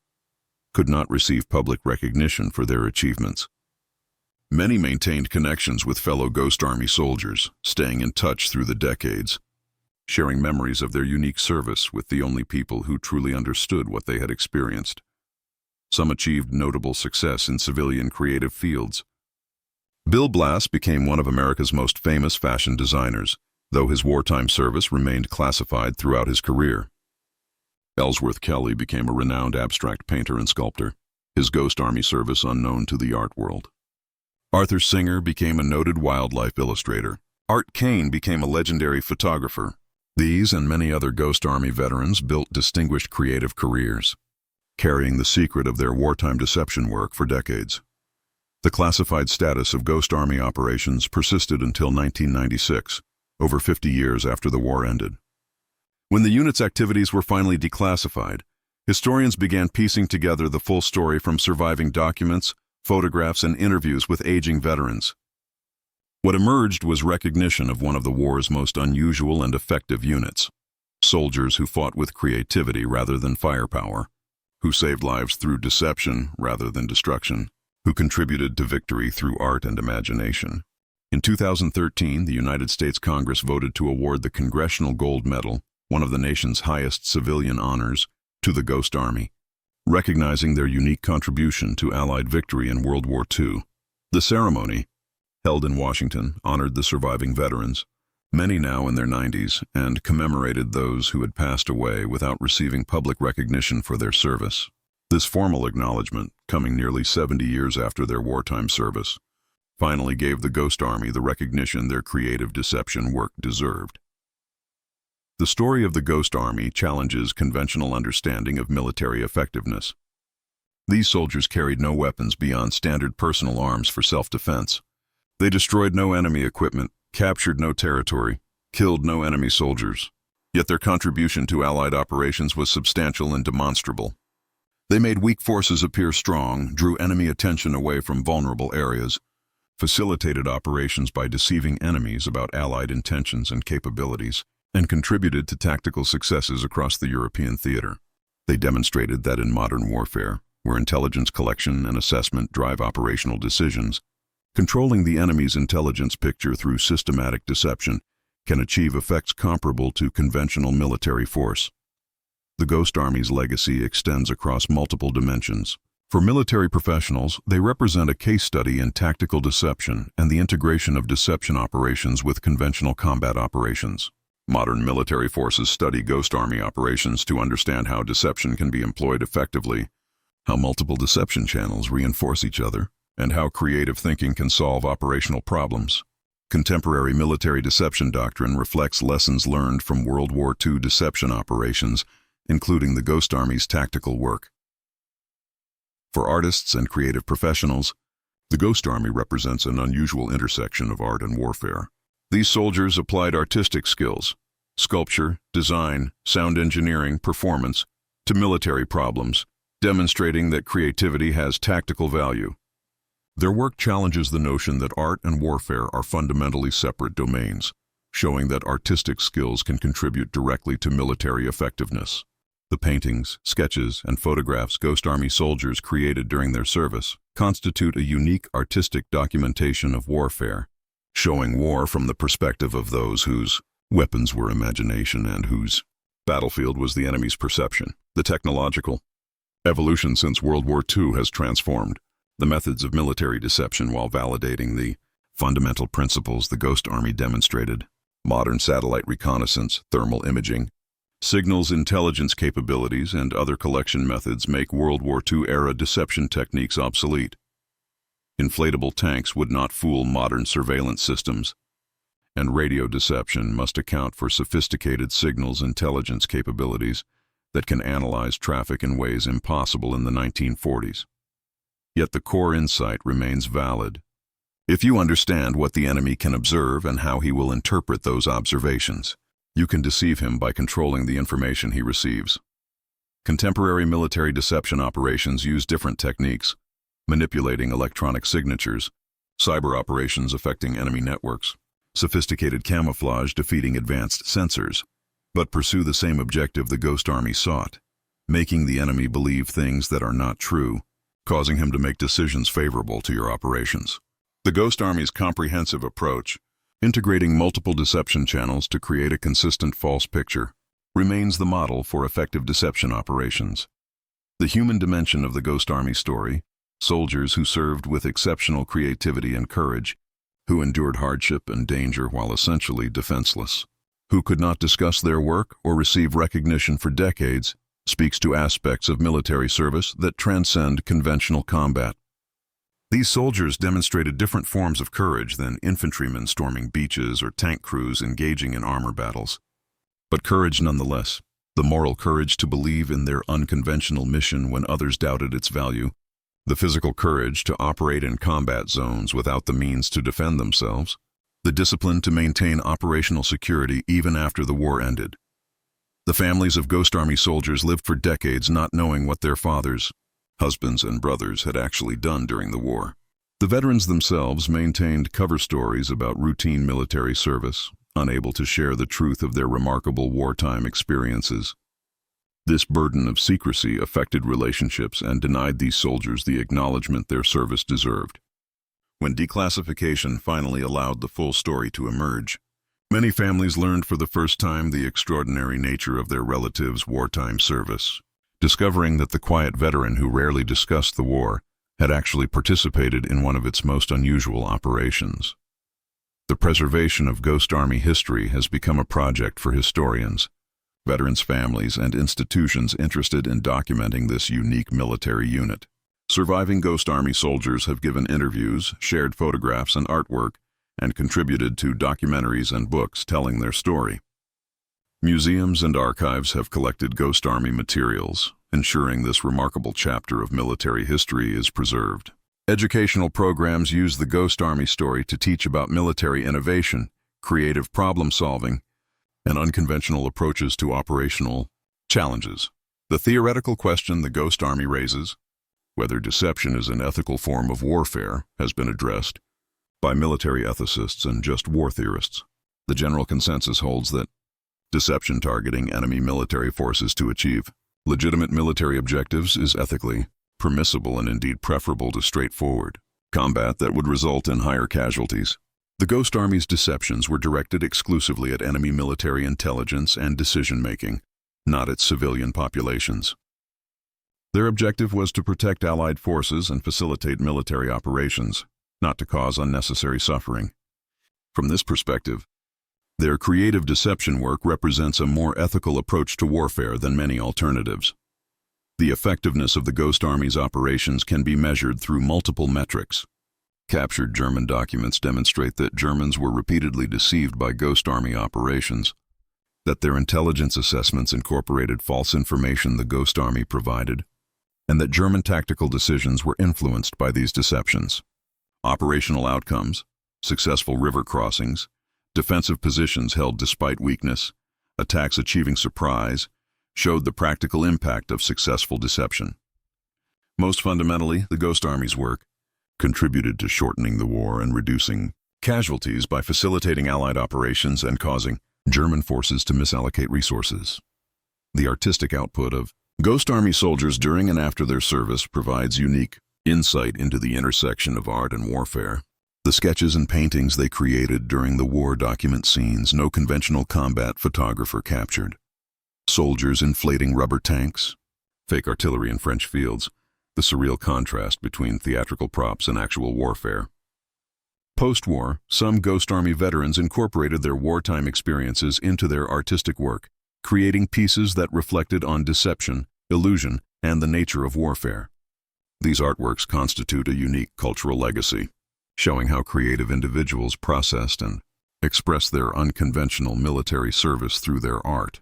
could not receive public recognition for their achievements. Many maintained connections with fellow Ghost Army soldiers, staying in touch through the decades, sharing memories of their unique service with the only people who truly understood what they had experienced. Some achieved notable success in civilian creative fields. Bill Blass became one of America's most famous fashion designers, though his wartime service remained classified throughout his career. Ellsworth Kelly became a renowned abstract painter and sculptor, his Ghost Army service unknown to the art world. Arthur Singer became a noted wildlife illustrator. Art Kane became a legendary photographer. These and many other Ghost Army veterans built distinguished creative careers, carrying the secret of their wartime deception work for decades. The classified status of Ghost Army operations persisted until 1996, over 50 years after the war ended. When the unit's activities were finally declassified, historians began piecing together the full story from surviving documents, photographs, and interviews with aging veterans. What emerged was recognition of one of the war's most unusual and effective units: soldiers who fought with creativity rather than firepower, who saved lives through deception rather than destruction, who contributed to victory through art and imagination. In 2013, the United States Congress voted to award the Congressional Gold Medal, one of the nation's highest civilian honors, to the Ghost Army, recognizing their unique contribution to Allied victory in World War II. The ceremony, held in Washington, honored the surviving veterans, many now in their 90s, and commemorated those who had passed away without receiving public recognition for their service. This formal acknowledgement, coming nearly 70 years after their wartime service, finally gave the Ghost Army the recognition their creative deception work deserved. The story of the Ghost Army challenges conventional understanding of military effectiveness. These soldiers carried no weapons beyond standard personal arms for self-defense. They destroyed no enemy equipment, captured no territory, killed no enemy soldiers. Yet their contribution to Allied operations was substantial and demonstrable. They made weak forces appear strong, drew enemy attention away from vulnerable areas, facilitated operations by deceiving enemies about Allied intentions and capabilities, and contributed to tactical successes across the European theater. They demonstrated that in modern warfare, where intelligence collection and assessment drive operational decisions, controlling the enemy's intelligence picture through systematic deception can achieve effects comparable to conventional military force. The Ghost Army's legacy extends across multiple dimensions. For military professionals, they represent a case study in tactical deception and the integration of deception operations with conventional combat operations. Modern military forces study Ghost Army operations to understand how deception can be employed effectively, how multiple deception channels reinforce each other, and how creative thinking can solve operational problems. Contemporary military deception doctrine reflects lessons learned from World War II deception operations, including the Ghost Army's tactical work. For artists and creative professionals, the Ghost Army represents an unusual intersection of art and warfare. These soldiers applied artistic skills, sculpture, design, sound engineering, performance, to military problems, demonstrating that creativity has tactical value. Their work challenges the notion that art and warfare are fundamentally separate domains, showing that artistic skills can contribute directly to military effectiveness. The paintings, sketches, and photographs Ghost Army soldiers created during their service constitute a unique artistic documentation of warfare, showing war from the perspective of those whose weapons were imagination and whose battlefield was the enemy's perception. The technological evolution since World War II has transformed the methods of military deception while validating the fundamental principles the Ghost Army demonstrated. Modern satellite reconnaissance, thermal imaging, signals intelligence capabilities, and other collection methods make World War II-era deception techniques obsolete. Inflatable tanks would not fool modern surveillance systems, and radio deception must account for sophisticated signals intelligence capabilities that can analyze traffic in ways impossible in the 1940s. Yet the core insight remains valid. If you understand what the enemy can observe and how he will interpret those observations, you can deceive him by controlling the information he receives. Contemporary military deception operations use different techniques, manipulating electronic signatures, cyber operations affecting enemy networks, sophisticated camouflage defeating advanced sensors, but pursue the same objective the Ghost Army sought, making the enemy believe things that are not true, causing him to make decisions favorable to your operations. The Ghost Army's comprehensive approach, integrating multiple deception channels to create a consistent false picture, remains the model for effective deception operations. The human dimension of the Ghost Army story, soldiers who served with exceptional creativity and courage, who endured hardship and danger while essentially defenseless, who could not discuss their work or receive recognition for decades, speaks to aspects of military service that transcend conventional combat. These soldiers demonstrated different forms of courage than infantrymen storming beaches or tank crews engaging in armor battles. But courage nonetheless, the moral courage to believe in their unconventional mission when others doubted its value, the physical courage to operate in combat zones without the means to defend themselves, the discipline to maintain operational security even after the war ended. The families of Ghost Army soldiers lived for decades not knowing what their fathers, husbands, and brothers had actually done during the war. The veterans themselves maintained cover stories about routine military service, unable to share the truth of their remarkable wartime experiences. This burden of secrecy affected relationships and denied these soldiers the acknowledgement their service deserved. When declassification finally allowed the full story to emerge, many families learned for the first time the extraordinary nature of their relatives' wartime service, discovering that the quiet veteran who rarely discussed the war had actually participated in one of its most unusual operations. The preservation of Ghost Army history has become a project for historians, veterans' families, and institutions interested in documenting this unique military unit. Surviving Ghost Army soldiers have given interviews, shared photographs and artwork, and contributed to documentaries and books telling their story. Museums and archives have collected Ghost Army materials, ensuring this remarkable chapter of military history is preserved. Educational programs use the Ghost Army story to teach about military innovation, creative problem-solving, and unconventional approaches to operational challenges. The theoretical question the Ghost Army raises, whether deception is an ethical form of warfare, has been addressed by military ethicists and just war theorists. The general consensus holds that deception targeting enemy military forces to achieve legitimate military objectives is ethically permissible and indeed preferable to straightforward combat that would result in higher casualties. The Ghost Army's deceptions were directed exclusively at enemy military intelligence and decision-making, not at civilian populations. Their objective was to protect Allied forces and facilitate military operations, not to cause unnecessary suffering. From this perspective, their creative deception work represents a more ethical approach to warfare than many alternatives. The effectiveness of the Ghost Army's operations can be measured through multiple metrics. Captured German documents demonstrate that Germans were repeatedly deceived by Ghost Army operations, that their intelligence assessments incorporated false information the Ghost Army provided, and that German tactical decisions were influenced by these deceptions. Operational outcomes, successful river crossings, defensive positions held despite weakness, attacks achieving surprise, showed the practical impact of successful deception. Most fundamentally, the Ghost Army's work contributed to shortening the war and reducing casualties by facilitating Allied operations and causing German forces to misallocate resources. The artistic output of Ghost Army soldiers during and after their service provides unique insight into the intersection of art and warfare. The sketches and paintings they created during the war document scenes no conventional combat photographer captured. Soldiers inflating rubber tanks, fake artillery in French fields, the surreal contrast between theatrical props and actual warfare. Post-war, some Ghost Army veterans incorporated their wartime experiences into their artistic work, creating pieces that reflected on deception, illusion, and the nature of warfare. These artworks constitute a unique cultural legacy, showing how creative individuals processed and expressed their unconventional military service through their art.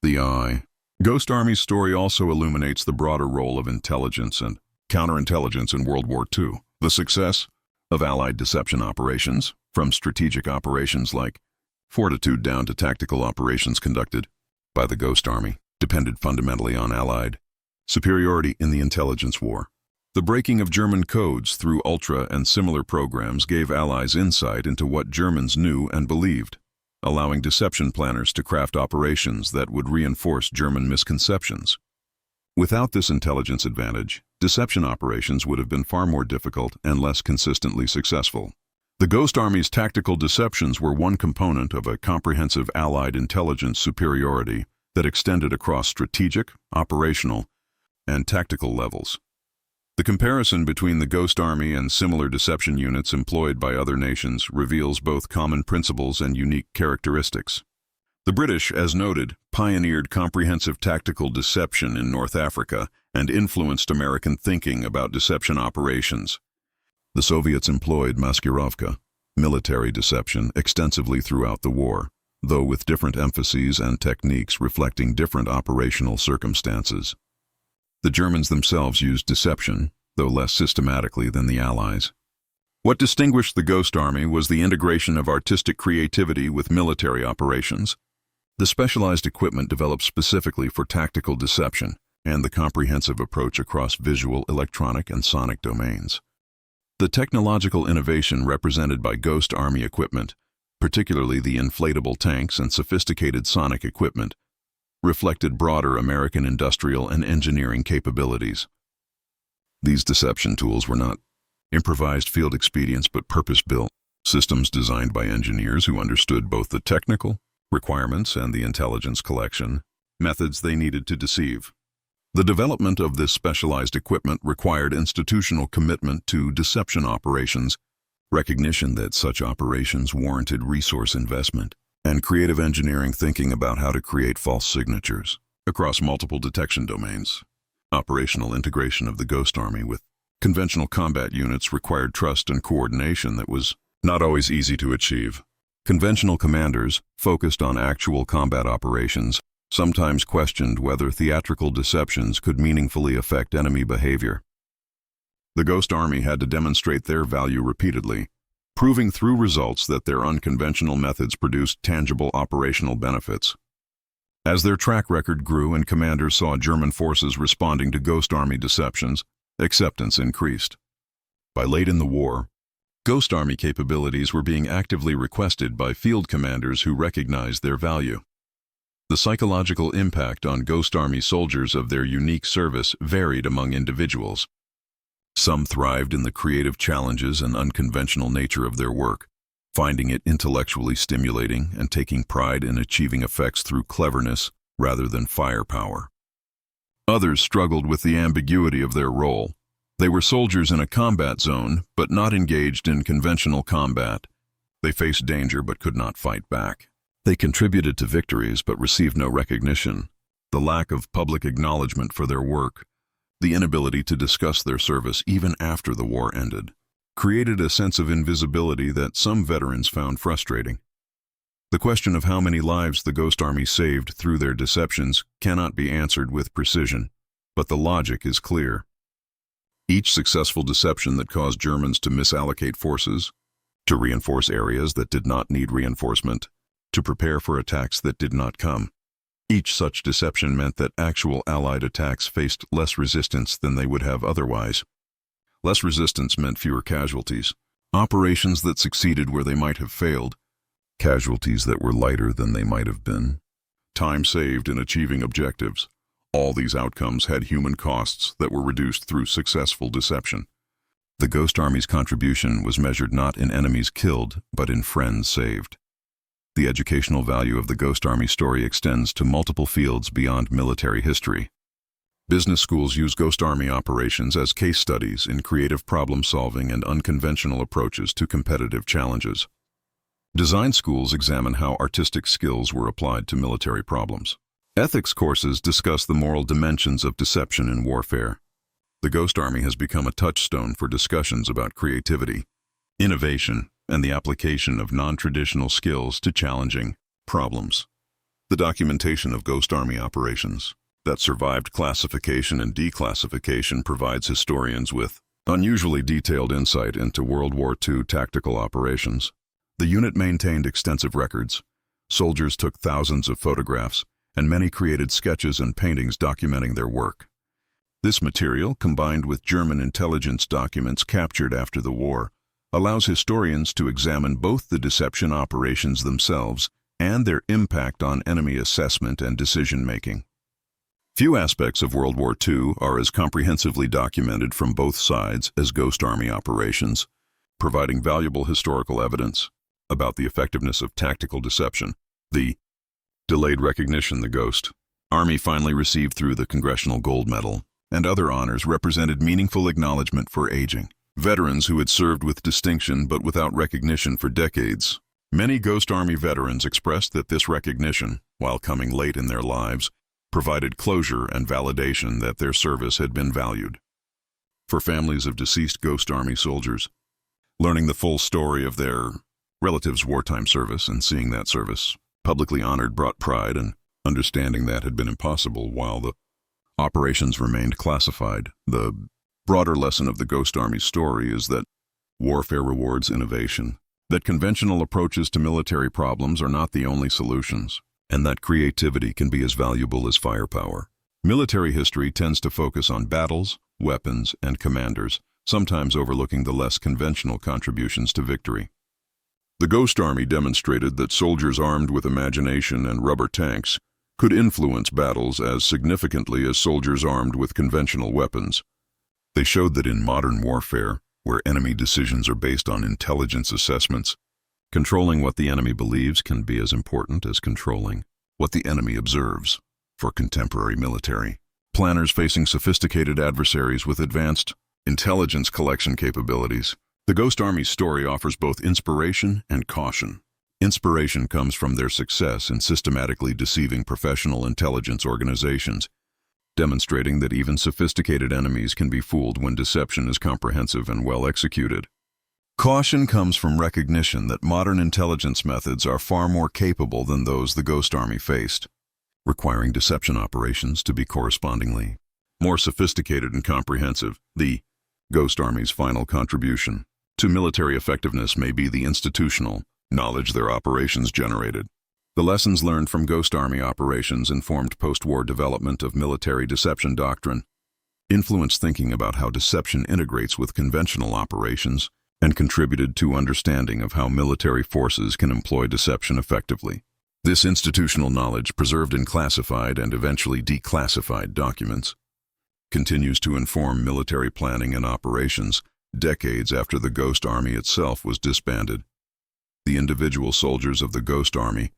The Eye. Ghost Army's story also illuminates the broader role of intelligence and counterintelligence in World War II. The success of Allied deception operations, from strategic operations like Fortitude down to tactical operations conducted by the Ghost Army, depended fundamentally on Allied superiority in the intelligence war. The breaking of German codes through Ultra and similar programs gave Allies insight into what Germans knew and believed, allowing deception planners to craft operations that would reinforce German misconceptions. Without this intelligence advantage, deception operations would have been far more difficult and less consistently successful. The Ghost Army's tactical deceptions were one component of a comprehensive Allied intelligence superiority that extended across strategic, operational, and tactical levels. The comparison between the Ghost Army and similar deception units employed by other nations reveals both common principles and unique characteristics. The British, as noted, pioneered comprehensive tactical deception in North Africa and influenced American thinking about deception operations. The Soviets employed maskirovka, military deception, extensively throughout the war, though with different emphases and techniques reflecting different operational circumstances. The Germans themselves used deception, though less systematically than the Allies. What distinguished the Ghost Army was the integration of artistic creativity with military operations, the specialized equipment developed specifically for tactical deception, and the comprehensive approach across visual, electronic, and sonic domains. The technological innovation represented by Ghost Army equipment, particularly the inflatable tanks and sophisticated sonic equipment, reflected broader American industrial and engineering capabilities. These deception tools were not improvised field expedients but purpose-built systems designed by engineers who understood both the technical requirements and the intelligence collection methods they needed to deceive. The development of this specialized equipment required institutional commitment to deception operations, recognition that such operations warranted resource investment, and creative engineering thinking about how to create false signatures across multiple detection domains. Operational integration of the Ghost Army with conventional combat units required trust and coordination that was not always easy to achieve. Conventional commanders, focused on actual combat operations, sometimes questioned whether theatrical deceptions could meaningfully affect enemy behavior. The Ghost Army had to demonstrate their value repeatedly, proving through results that their unconventional methods produced tangible operational benefits. As their track record grew and commanders saw German forces responding to Ghost Army deceptions, acceptance increased. By late in the war, Ghost Army capabilities were being actively requested by field commanders who recognized their value. The psychological impact on Ghost Army soldiers of their unique service varied among individuals. Some thrived in the creative challenges and unconventional nature of their work, finding it intellectually stimulating and taking pride in achieving effects through cleverness rather than firepower. Others struggled with the ambiguity of their role. They were soldiers in a combat zone, but not engaged in conventional combat. They faced danger but could not fight back. They contributed to victories but received no recognition. The lack of public acknowledgement for their work, the inability to discuss their service even after the war ended, created a sense of invisibility that some veterans found frustrating. The question of how many lives the Ghost Army saved through their deceptions cannot be answered with precision, but the logic is clear. Each successful deception that caused Germans to misallocate forces, to reinforce areas that did not need reinforcement, to prepare for attacks that did not come, Each such deception meant that actual Allied attacks faced less resistance than they would have otherwise. Less resistance meant fewer casualties. Operations that succeeded where they might have failed. Casualties that were lighter than they might have been. Time saved in achieving objectives. All these outcomes had human costs that were reduced through successful deception. The Ghost Army's contribution was measured not in enemies killed, but in friends saved. The educational value of the Ghost Army story extends to multiple fields beyond military history. Business schools use Ghost Army operations as case studies in creative problem-solving and unconventional approaches to competitive challenges. Design schools examine how artistic skills were applied to military problems. Ethics courses discuss the moral dimensions of deception in warfare. The Ghost Army has become a touchstone for discussions about creativity, innovation, and the application of non-traditional skills to challenging problems. The documentation of Ghost Army operations that survived classification and declassification provides historians with unusually detailed insight into World War II tactical operations. The unit maintained extensive records. Soldiers took thousands of photographs, and many created sketches and paintings documenting their work. This material, combined with German intelligence documents captured after the war, allows historians to examine both the deception operations themselves and their impact on enemy assessment and decision-making. Few aspects of World War II are as comprehensively documented from both sides as Ghost Army operations, providing valuable historical evidence about the effectiveness of tactical deception. The delayed recognition the Ghost Army finally received through the Congressional Gold Medal and other honors represented meaningful acknowledgement for aging veterans who had served with distinction but without recognition for decades. Many Ghost Army veterans expressed that this recognition, while coming late in their lives, provided closure and validation that their service had been valued. For families of deceased Ghost Army soldiers, learning the full story of their relatives' wartime service and seeing that service publicly honored brought pride, and understanding that had been impossible while the operations remained classified. The broader lesson of the Ghost Army story is that warfare rewards innovation, that conventional approaches to military problems are not the only solutions, and that creativity can be as valuable as firepower. Military history tends to focus on battles, weapons, and commanders, sometimes overlooking the less conventional contributions to victory. The Ghost Army demonstrated that soldiers armed with imagination and rubber tanks could influence battles as significantly as soldiers armed with conventional weapons. They showed that in modern warfare, where enemy decisions are based on intelligence assessments, controlling what the enemy believes can be as important as controlling what the enemy observes. For contemporary military planners facing sophisticated adversaries with advanced intelligence collection capabilities, the Ghost Army's story offers both inspiration and caution. Inspiration comes from their success in systematically deceiving professional intelligence organizations, demonstrating that even sophisticated enemies can be fooled when deception is comprehensive and well executed. Caution comes from recognition that modern intelligence methods are far more capable than those the Ghost Army faced, requiring deception operations to be correspondingly more sophisticated and comprehensive. The Ghost Army's final contribution to military effectiveness may be the institutional knowledge their operations generated. The lessons learned from Ghost Army operations informed post-war development of military deception doctrine, influenced thinking about how deception integrates with conventional operations, and contributed to understanding of how military forces can employ deception effectively. This institutional knowledge, preserved in classified and eventually declassified documents, continues to inform military planning and operations decades after the Ghost Army itself was disbanded. The individual soldiers of the Ghost Army,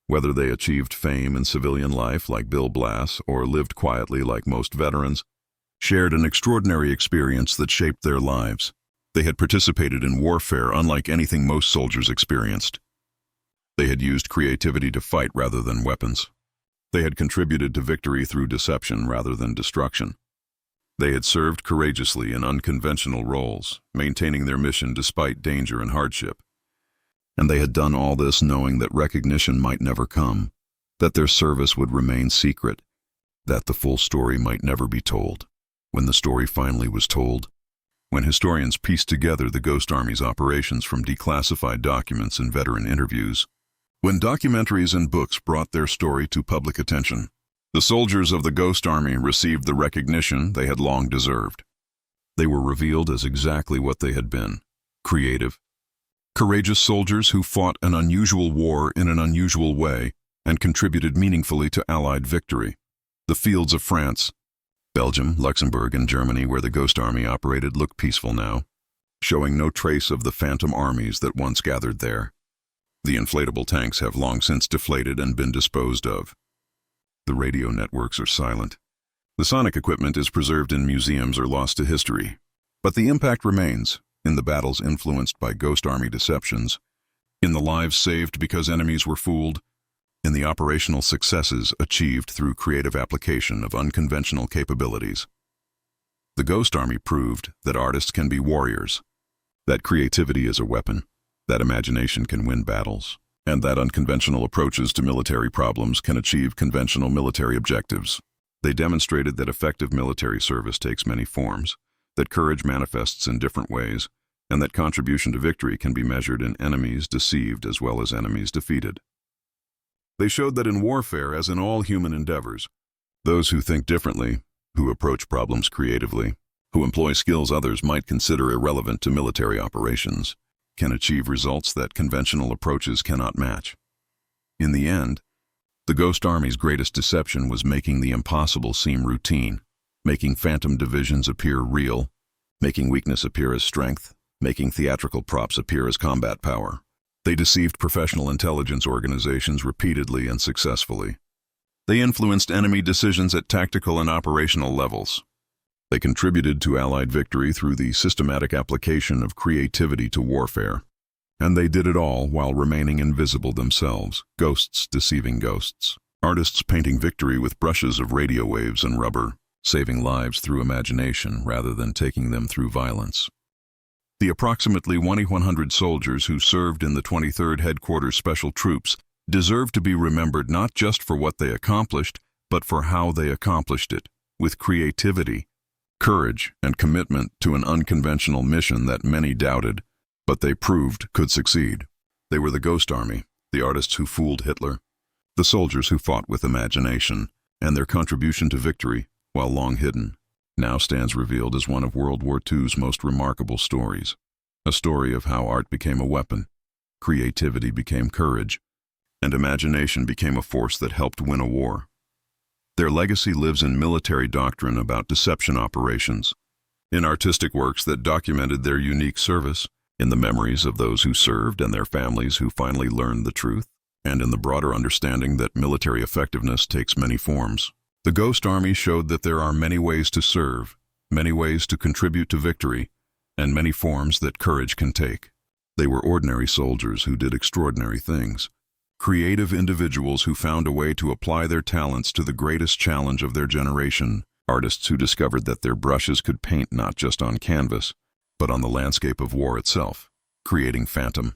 whether they achieved fame in civilian life like Bill Blass or lived quietly like most veterans, shared an extraordinary experience that shaped their lives. They had participated in warfare unlike anything most soldiers experienced. They had used creativity to fight rather than weapons. They had contributed to victory through deception rather than destruction. They had served courageously in unconventional roles, maintaining their mission despite danger and hardship. And they had done all this knowing that recognition might never come, that their service would remain secret, that the full story might never be told. When the story finally was told, when historians pieced together the Ghost Army's operations from declassified documents and veteran interviews, When documentaries and books brought their story to public attention, the soldiers of the Ghost Army received the recognition they had long deserved. They were revealed as exactly what they had been: creative, courageous soldiers who fought an unusual war in an unusual way and contributed meaningfully to Allied victory. The fields of France, Belgium, Luxembourg, and Germany, where the Ghost Army operated, look peaceful now, showing no trace of the phantom armies that once gathered there. The inflatable tanks have long since deflated and been disposed of. The radio networks are silent. The sonic equipment is preserved in museums or lost to history. But the impact remains, in the battles influenced by Ghost Army deceptions, in the lives saved because enemies were fooled, in the operational successes achieved through creative application of unconventional capabilities. The Ghost Army proved that artists can be warriors, that creativity is a weapon, that imagination can win battles, and that unconventional approaches to military problems can achieve conventional military objectives. They demonstrated that effective military service takes many forms, that courage manifests in different ways, and that contribution to victory can be measured in enemies deceived as well as enemies defeated. They showed that in warfare, as in all human endeavors, those who think differently, who approach problems creatively, who employ skills others might consider irrelevant to military operations, can achieve results that conventional approaches cannot match. In the end, the Ghost Army's greatest deception was making the impossible seem routine, making phantom divisions appear real, making weakness appear as strength, making theatrical props appear as combat power. They deceived professional intelligence organizations repeatedly and successfully. They influenced enemy decisions at tactical and operational levels. They contributed to Allied victory through the systematic application of creativity to warfare. And they did it all while remaining invisible themselves, ghosts deceiving ghosts. Artists painting victory with brushes of radio waves and rubber, saving lives through imagination rather than taking them through violence. The approximately 2,100 soldiers who served in the 23rd Headquarters Special Troops deserve to be remembered not just for what they accomplished, but for how they accomplished it, with creativity, courage, and commitment to an unconventional mission that many doubted, but they proved could succeed. They were the Ghost Army, the artists who fooled Hitler, the soldiers who fought with imagination, and their contribution to victory, while long hidden, now stands revealed as one of World War II's most remarkable stories. A story of how art became a weapon, creativity became courage, and imagination became a force that helped win a war. Their legacy lives in military doctrine about deception operations, in artistic works that documented their unique service, in the memories of those who served and their families who finally learned the truth, and in the broader understanding that military effectiveness takes many forms. The Ghost Army showed that there are many ways to serve, many ways to contribute to victory, and many forms that courage can take. They were ordinary soldiers who did extraordinary things, creative individuals who found a way to apply their talents to the greatest challenge of their generation, artists who discovered that their brushes could paint not just on canvas, but on the landscape of war itself, creating phantom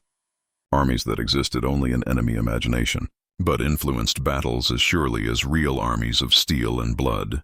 armies that existed only in enemy imagination, but influenced battles as surely as real armies of steel and blood.